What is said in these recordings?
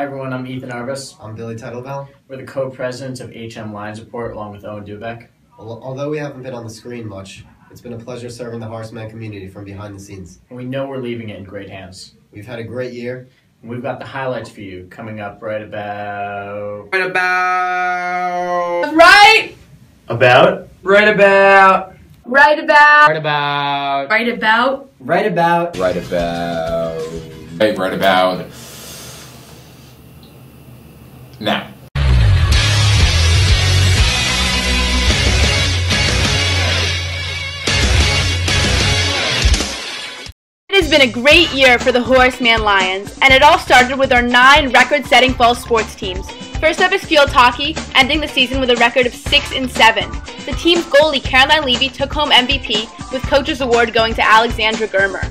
Hi everyone, I'm Ethan Arbus. I'm Billy Teitelbaum. We're the co-presidents of HM Lions Report along with Owen Dubeck. Although we haven't been on the screen much, it's been a pleasure serving the Horseman community from behind the scenes. And we know we're leaving it in great hands. We've had a great year. And we've got the highlights for you coming up right about... Right about... Right About? Right about... Right about. Right about... Right about. Right about. Right about... Right about... Now. It has been a great year for the Horseman Lions, and it all started with our 9 record-setting fall sports teams. First up is field hockey, ending the season with a record of 6-7. The team's goalie, Caroline Levy, took home MVP, with Coach's Award going to Alexandra Germer.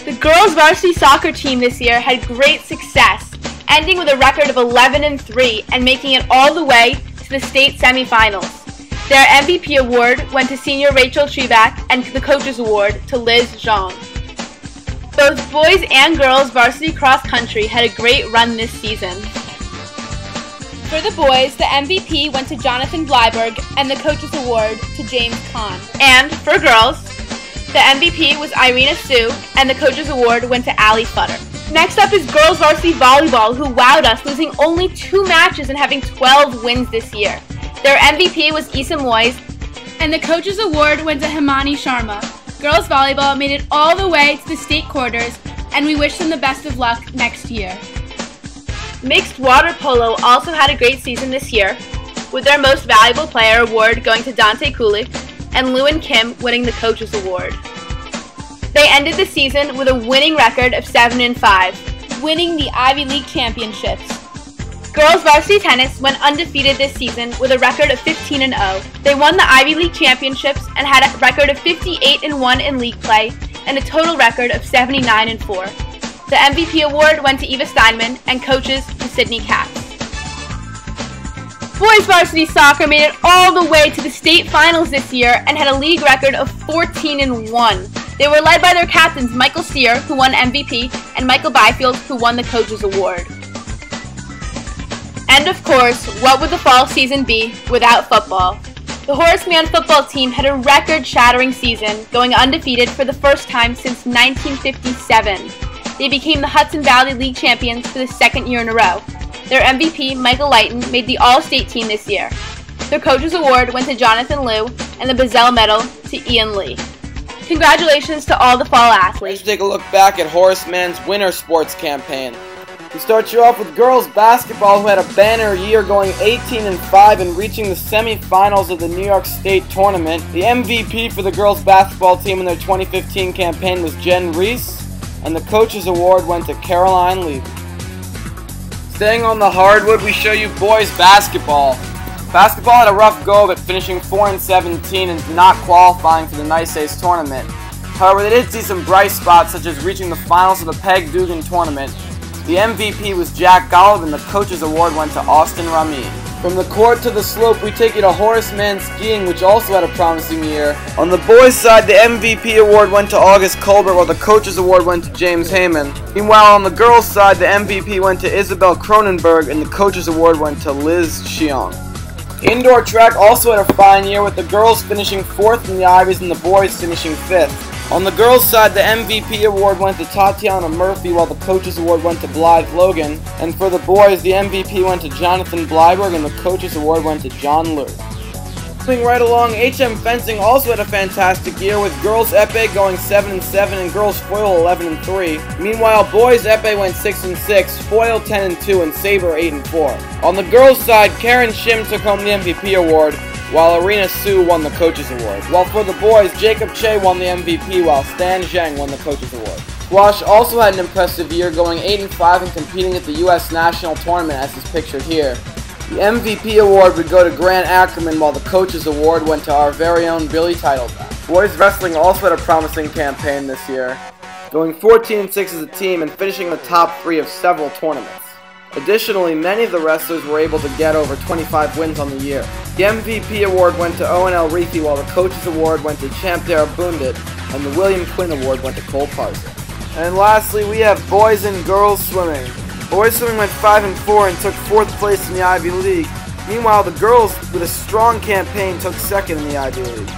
The girls' varsity soccer team this year had great success, ending with a record of 11-3 and making it all the way to the state semifinals. Their MVP award went to senior Rachel Treback and the Coach's Award to Liz Zhang. Both boys and girls varsity cross country had a great run this season. For the boys, the MVP went to Jonathan Bleiberg and the Coach's Award to James Kahn. And for girls, the MVP was Irina Sue and the Coach's Award went to Allie Futter. Next up is girls varsity volleyball, who wowed us, losing only 2 matches and having 12 wins this year. Their MVP was Issa Moyes, and the Coach's Award went to Himani Sharma. Girls volleyball made it all the way to the state quarters, and we wish them the best of luck next year. Mixed water polo also had a great season this year, with their Most Valuable Player award going to Dante Cooley and Lewin Kim winning the Coach's Award. They ended the season with a winning record of 7-5, winning the Ivy League championships. Girls varsity tennis went undefeated this season with a record of 15-0. They won the Ivy League championships and had a record of 58-1 in league play and a total record of 79-4. The MVP award went to Eva Steinman and coaches to Sydney Katz. Boys varsity soccer made it all the way to the state finals this year and had a league record of 14-1. They were led by their captains Michael Sear, who won MVP, and Michael Byfield, who won the Coach's Award. And of course, what would the fall season be without football? The Horseman football team had a record-shattering season, going undefeated for the first time since 1957. They became the Hudson Valley League champions for the 2nd year in a row. Their MVP, Michael Lighton, made the All-State team this year. Their Coach's Award went to Jonathan Liu, and the Bazell Medal to Ian Lee. Congratulations to all the fall athletes. Let's take a look back at Horseman's winter sports campaign. We start you off with girls basketball, who had a banner year, going 18-5 and reaching the semifinals of the New York State tournament. The MVP for the girls basketball team in their 2015 campaign was Jen Reese, and the Coach's Award went to Caroline Levy. Staying on the hardwood, we show you boys basketball. Basketball had a rough go of it, finishing 4-17 and not qualifying for the Nice Ace tournament. However, they did see some bright spots, such as reaching the finals of the Peg Dugan tournament. The MVP was Jack Golub, and the Coach's Award went to Austin Ramin. From the court to the slope, we take you to Horseman skiing, which also had a promising year. On the boys' side, the MVP award went to August Colbert, while the Coach's Award went to James Heyman. Meanwhile, on the girls' side, the MVP went to Isabel Cronenberg, and the Coach's Award went to Liz Xiong. Indoor track also had a fine year, with the girls finishing 4th in the Ivies and the boys finishing 5th. On the girls' side, the MVP award went to Tatiana Murphy, while the Coach's Award went to Blythe Logan. And for the boys, the MVP went to Jonathan Bleiberg, and the Coach's Award went to John Lew. Moving right along, HM Fencing also had a fantastic year, with girls epee going 7-7 and girls foil 11-3. Meanwhile, boys epee went 6-6, foil 10-2, and saber 8-4. On the girls' side, Karen Shim took home the MVP award, while Irina Sue won the Coach's Award. While for the boys, Jacob Che won the MVP, while Stan Zheng won the Coach's Award. Squash also had an impressive year, going 8-5 and competing at the U.S. National Tournament, as is pictured here. The MVP award would go to Grant Ackerman, while the Coach's Award went to our very own Billy Teitelbaum. Boys wrestling also had a promising campaign this year, going 14-6 as a team and finishing in the top 3 of several tournaments. Additionally, many of the wrestlers were able to get over 25 wins on the year. The MVP award went to Owen Elrithi, while the Coach's Award went to Champ Dara Bundit, and the William Quinn Award went to Cole Parson. And lastly, we have boys and girls swimming. Boys swimming went 5-4 and took 4th place in the Ivy League. Meanwhile, the girls, with a strong campaign, took 2nd in the Ivy League.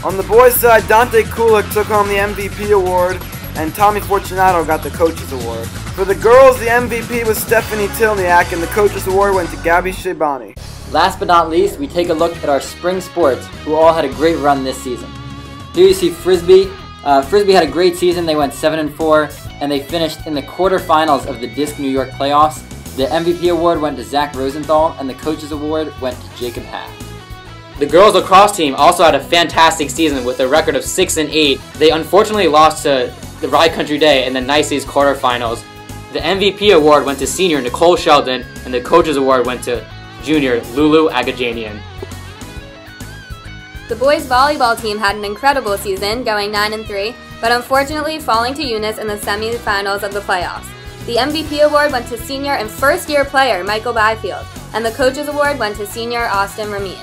On the boys' side, Dante Kulik took home the MVP award, and Tommy Fortunato got the Coaches Award. For the girls, the MVP was Stephanie Tilniak, and the Coaches Award went to Gabby Shebani. Last but not least, we take a look at our spring sports, who all had a great run this season. Here you see Frisbee. Frisbee had a great season. They went 7-4, and they finished in the quarterfinals of the Disc New York playoffs. The MVP award went to Zach Rosenthal, and the Coaches Award went to Jacob Hack. The girls lacrosse team also had a fantastic season with a record of 6-8. They unfortunately lost to the Rye Country Day in the NICES quarterfinals. The MVP award went to senior Nicole Sheldon, and the Coaches Award went to junior Lulu Agajanian. The boys volleyball team had an incredible season, going 9-3, but unfortunately falling to Eunice in the semifinals of the playoffs. The MVP award went to senior and first-year player Michael Byfield, and the Coaches Award went to senior Austin Ramin.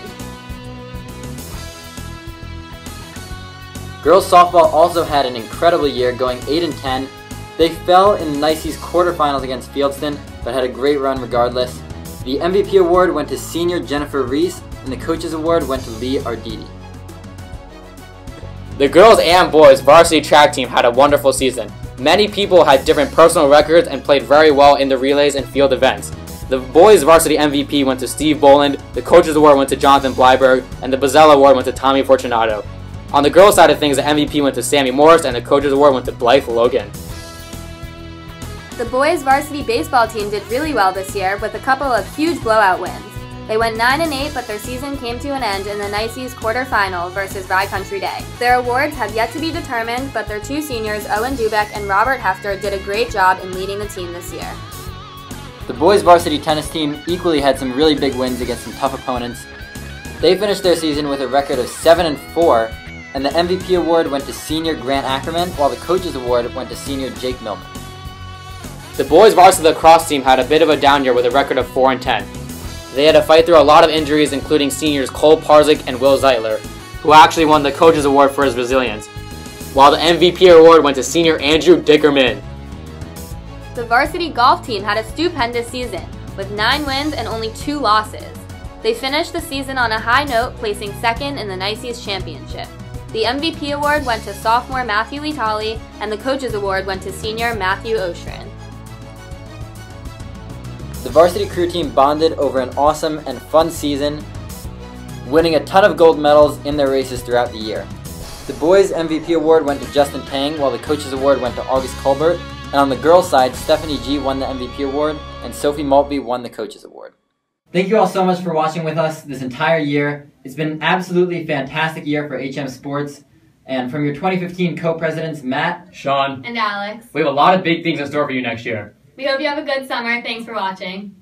Girls softball also had an incredible year, going 8-10. They fell in the NICES quarterfinals against Fieldston, but had a great run regardless. The MVP award went to senior Jennifer Reese, and the Coaches Award went to Lee Arditi. The girls and boys varsity track team had a wonderful season. Many people had different personal records and played very well in the relays and field events. The boys varsity MVP went to Steve Boland, the Coaches Award went to Jonathan Blyberg, and the Bozzella Award went to Tommy Fortunato. On the girls' side of things, the MVP went to Sammy Morris, and the Coaches Award went to Blythe Logan. The boys varsity baseball team did really well this year with a couple of huge blowout wins. They went 9-8, but their season came to an end in the NICES quarterfinal versus Rye Country Day. Their awards have yet to be determined, but their two seniors, Owen Dubeck and Robert Hefter, did a great job in leading the team this year. The boys varsity tennis team equally had some really big wins against some tough opponents. They finished their season with a record of 7-4, and the MVP award went to senior Grant Ackerman, while the Coaches Award went to senior Jake Millman. The boys varsity lacrosse team had a bit of a down year with a record of 4-10. They had to fight through a lot of injuries, including seniors Cole Parzik and Will Zeitler, who actually won the Coaches Award for his resilience, while the MVP award went to senior Andrew Dickerman. The varsity golf team had a stupendous season, with 9 wins and only 2 losses. They finished the season on a high note, placing 2nd in the NICES championship. The MVP award went to sophomore Matthew Litali, and the Coaches Award went to senior Matthew Oshrin. The varsity crew team bonded over an awesome and fun season, winning a ton of gold medals in their races throughout the year. The boys' MVP award went to Justin Tang, while the Coaches Award went to August Colbert, and on the girls' side, Stephanie G won the MVP award, and Sophie Maltby won the Coaches Award. Thank you all so much for watching with us this entire year. It's been an absolutely fantastic year for HM Sports. And from your 2015 co-presidents, Matt, Sean, and Alex, we have a lot of big things in store for you next year. We hope you have a good summer. Thanks for watching.